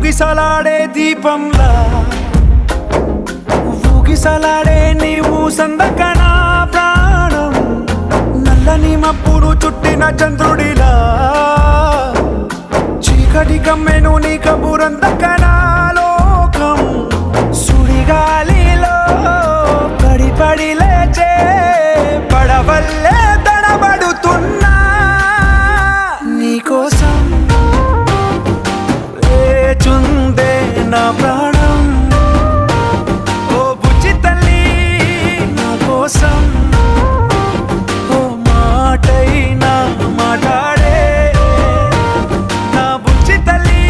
ఊగిసలాడే దీపంలా ఊగిసలాడే నీవు సందకనా ప్రాణం నల్లని మబ్బును చుట్టిన చంద్రుడిలా చీకటి కమ్మెను నీ కబురందకనా లోకం సుడిగాలిలో పడి లేచే పడవల్లే తడబడుతున్నా నీకోసం లేచుందే నా ప్రాణం ఓ బుజ్జి తల్లి నా కోసం ఓ మాటైనా మాట్లాడే నా బుజ్జి తల్లి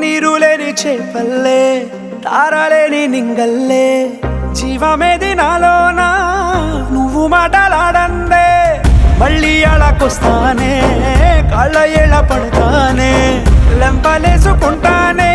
నీరులేని చేపల్లే తారలేని నింగల్లే జీవమేది నాలోనా నువ్వు మాటలాడందే మళ్ళీ అళకొస్తానే కాళ్ళ ఎళ్ళ పడతానే లెంపలేసుకుంటానే